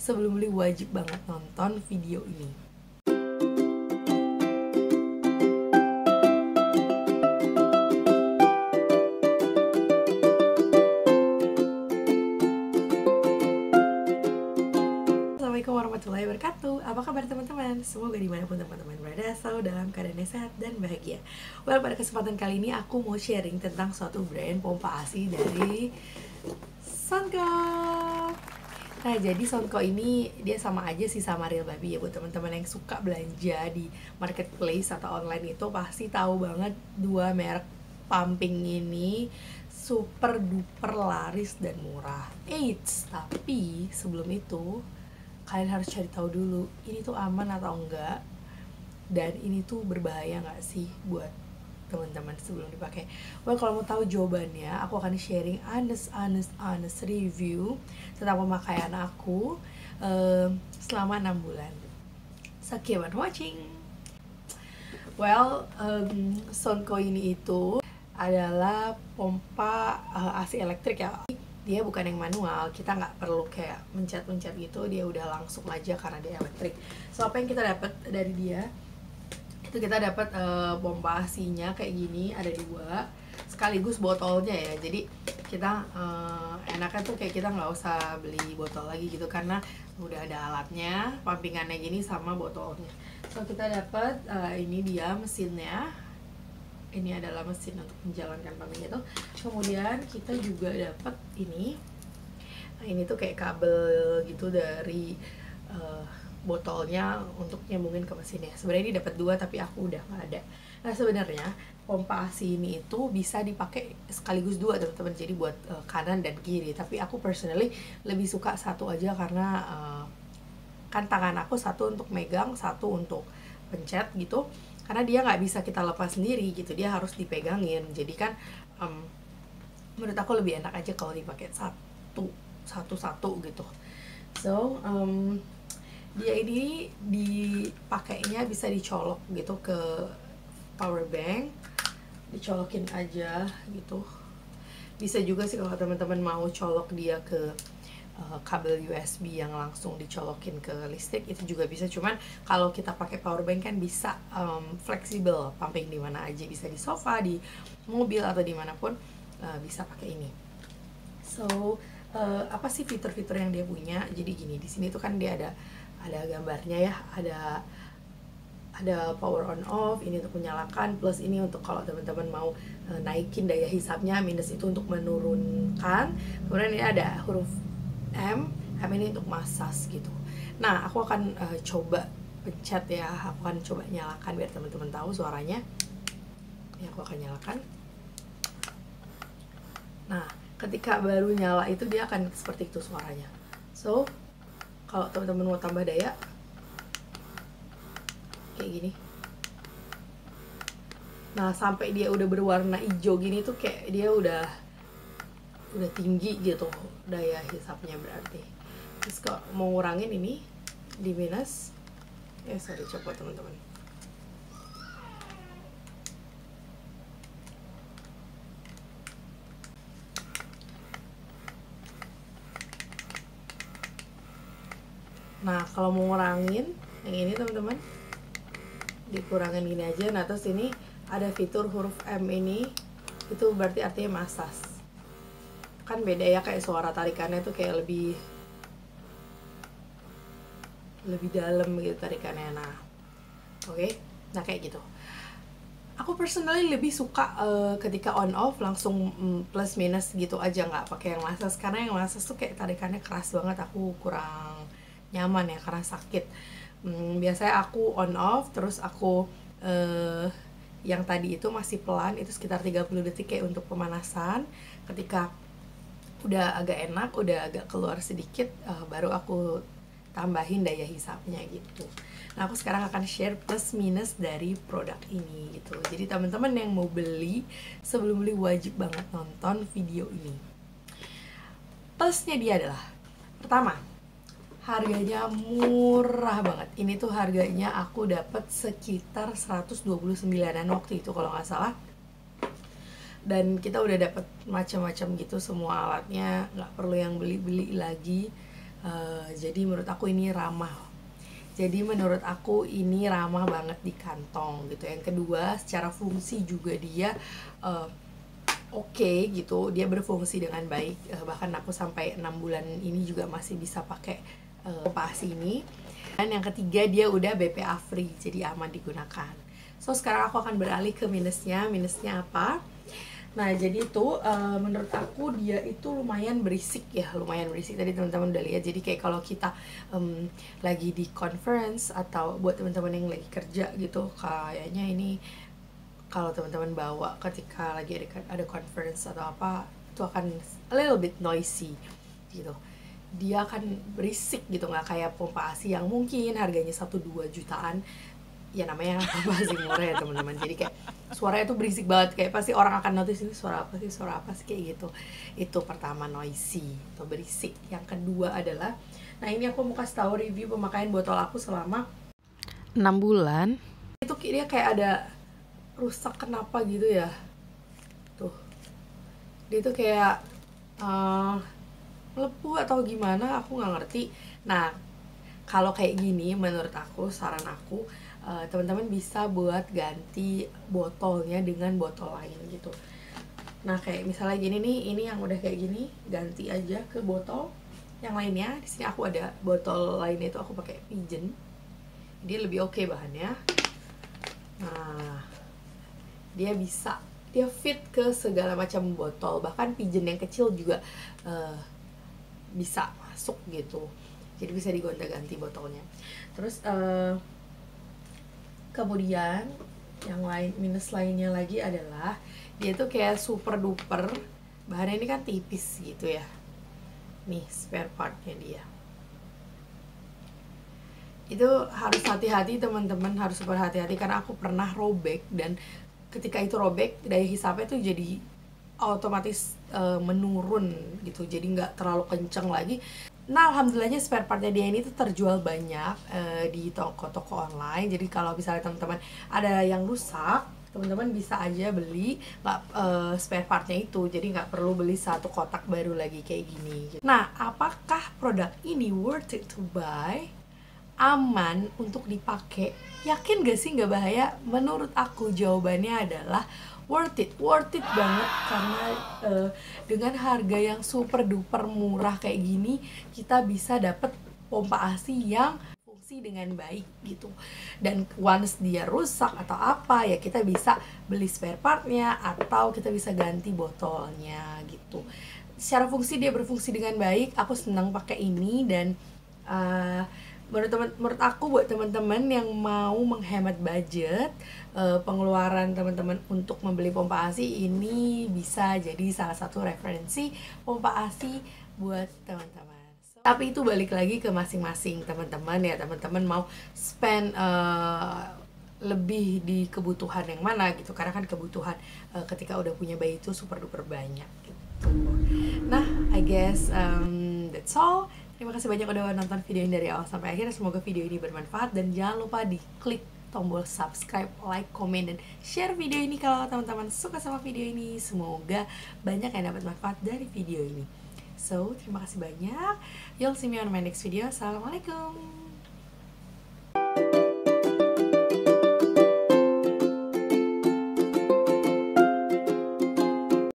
sebelum beli wajib banget nonton video ini. Assalamualaikum warahmatullahi wabarakatuh. Apa kabar teman-teman? Semoga dimanapun teman-teman berada selalu dalam keadaan sehat dan bahagia. Well, pada kesempatan kali ini aku mau sharing tentang suatu brand pompa ASI dari Sonko. Nah, jadi Sonko ini dia sama aja sih sama Real Baby ya. Buat teman-teman yang suka belanja di marketplace atau online itu pasti tahu banget dua merek pumping ini super duper laris dan murah. Eits, tapi sebelum itu kalian harus cari tahu dulu ini tuh aman atau enggak, dan ini tuh berbahaya nggak sih buat teman-teman sebelum dipakai. Well, kalau mau tahu jawabannya, aku akan sharing honest review tentang pemakaian aku selama 6 bulan. So keep on watching. Well, Sonko ini itu adalah pompa AC elektrik ya. Dia bukan yang manual, kita nggak perlu kayak mencet-mencet gitu, dia udah langsung aja karena dia elektrik. So apa yang kita dapat dari dia itu kita dapat pompa AC-nya kayak gini, ada 2 sekaligus botolnya ya. Jadi kita enaknya tuh kayak kita nggak usah beli botol lagi gitu karena udah ada alatnya, pumpingannya gini sama botolnya. So kita dapat ini dia mesinnya. Ini adalah mesin untuk menjalankan pumping itu. Kemudian kita juga dapat ini. Nah, ini tuh kayak kabel gitu dari botolnya untuk nyambungin ke mesinnya. Sebenarnya ini dapat 2 tapi aku udah nggak ada. Nah, sebenarnya pompa AC ini itu bisa dipakai sekaligus 2 teman-teman. Jadi buat kanan dan kiri. Tapi aku personally lebih suka satu aja karena kan tangan aku satu untuk megang, satu untuk pencet gitu. Karena dia nggak bisa kita lepas sendiri gitu, dia harus dipegangin. Jadi kan menurut aku lebih enak aja kalau dipakai satu gitu. So dia ini dipakainya bisa dicolok gitu ke power bank, dicolokin aja gitu. Bisa juga sih kalau teman-teman mau colok dia ke kabel USB yang langsung dicolokin ke listrik, itu juga bisa. Cuman kalau kita pakai power bank kan bisa fleksibel, pumping di mana aja, bisa di sofa, di mobil atau dimanapun bisa pakai ini. So apa sih fitur-fitur yang dia punya? Jadi gini, di sini tuh kan dia ada gambarnya ya, ada power on off, ini untuk menyalakan, plus ini untuk kalau teman-teman mau naikin daya hisapnya, minus itu untuk menurunkan. Kemudian ini ada huruf M ini untuk massage gitu. Nah, aku akan coba pencet ya, aku akan coba nyalakan biar teman-teman tahu suaranya. Ini aku akan nyalakan. Nah, ketika baru nyala itu dia akan seperti itu suaranya. So, kalau teman-teman mau tambah daya kayak gini. Nah, sampai dia udah berwarna hijau gini tuh kayak dia udah tinggi gitu daya hisapnya berarti. Terus kalau mau ngurangin ini di minus, sorry, coba teman-teman. Nah, kalau mau ngurangin yang ini teman-teman, dikurangin gini aja. Nah, terus ini ada fitur huruf M ini, itu berarti artinya massage. Kan beda ya, kayak suara tarikannya tuh kayak lebih dalam gitu tarikannya. Nah, oke. Nah, kayak gitu. Aku personally lebih suka ketika on off langsung plus minus gitu aja, nggak pakai yang massage, karena yang massage tuh kayak tarikannya keras banget, aku kurang nyaman ya karena sakit. Biasanya aku on off, terus aku yang tadi itu masih pelan, itu sekitar 30 detik kayak untuk pemanasan. Ketika udah agak enak, udah agak keluar sedikit, baru aku tambahin daya hisapnya gitu. Nah, aku sekarang akan share plus minus dari produk ini gitu. Jadi teman-teman yang mau beli, sebelum beli wajib banget nonton video ini. Plusnya dia adalah, pertama, harganya murah banget. Ini tuh harganya aku dapat sekitar 129-an waktu itu kalau nggak salah. Dan kita udah dapat macam-macam gitu semua alatnya, nggak perlu yang beli-beli lagi. Jadi menurut aku ini ramah. Jadi menurut aku ini ramah banget di kantong gitu. Yang kedua, secara fungsi juga dia oke gitu, dia berfungsi dengan baik. Bahkan aku sampai 6 bulan ini juga masih bisa pakai pompa ASI ini. Dan yang ketiga, dia udah BPA free, jadi aman digunakan. So sekarang aku akan beralih ke minusnya. Minusnya apa? Nah jadi itu menurut aku dia itu lumayan berisik ya, lumayan berisik. Tadi teman-teman udah lihat. Jadi kayak kalau kita lagi di conference atau buat teman-teman yang lagi kerja gitu, kayaknya ini kalau teman-teman bawa ketika lagi ada conference atau apa, itu akan a little bit noisy gitu. Dia akan berisik gitu, nggak kayak pompa ASI yang mungkin harganya 1-2 jutaan. Ya namanya pompa ASI murah ya teman-teman. Jadi kayak suaranya tuh berisik banget, kayak pasti orang akan notice ini suara apa sih kayak gitu. Itu pertama, noisy atau berisik. Yang kedua adalah, nah ini aku mau kasih tahu review pemakaian botol aku selama 6 bulan. Itu dia kayak ada rusak kenapa gitu ya. Tuh. Dia tuh kayak melepuh atau gimana, aku nggak ngerti. Nah, kalau kayak gini menurut aku, saran aku, teman-teman bisa buat ganti botolnya dengan botol lain gitu. Nah kayak misalnya gini nih, ini yang udah kayak gini, ganti aja ke botol yang lainnya. Di sini aku ada botol lainnya, itu aku pakai Pigeon, dia lebih oke bahannya. Nah dia fit ke segala macam botol, bahkan Pigeon yang kecil juga bisa masuk gitu. Jadi bisa digonta-ganti botolnya. Terus kemudian yang lain, minus lainnya lagi adalah dia tuh kayak super duper, bahannya ini kan tipis gitu ya. Nih spare partnya dia. Itu harus hati-hati teman-teman, harus super hati-hati karena aku pernah robek, dan ketika itu robek daya hisapnya tuh jadi otomatis menurun gitu, jadi nggak terlalu kenceng lagi. Nah alhamdulillahnya spare partnya dia ini tuh terjual banyak di toko-toko online. Jadi kalau misalnya teman-teman ada yang rusak, teman-teman bisa aja beli spare partnya itu, jadi nggak perlu beli satu kotak baru lagi kayak gini. Nah apakah produk ini worth it to buy? Aman untuk dipakai? Yakin gak sih nggak bahaya? Menurut aku jawabannya adalah worth it banget, karena dengan harga yang super duper murah kayak gini, kita bisa dapet pompa ASI yang fungsi dengan baik gitu. Dan once dia rusak atau apa ya, kita bisa beli spare partnya atau kita bisa ganti botolnya gitu. Secara fungsi dia berfungsi dengan baik, aku senang pakai ini. Dan menurut aku buat teman-teman yang mau menghemat budget, pengeluaran teman-teman untuk membeli pompa ASI ini bisa jadi salah satu referensi pompa ASI buat teman-teman. Tapi itu balik lagi ke masing-masing teman-teman ya, teman-teman mau spend lebih di kebutuhan yang mana gitu, karena kan kebutuhan ketika udah punya bayi itu super duper banyak gitu. Nah I guess that's all. Terima kasih banyak udah nonton video ini dari awal sampai akhir. Semoga video ini bermanfaat, dan jangan lupa di klik tombol subscribe, like, komen, dan share video ini kalau teman-teman suka sama video ini. Semoga banyak yang dapat manfaat dari video ini. So, terima kasih banyak. You'll see me on my next video. Assalamualaikum.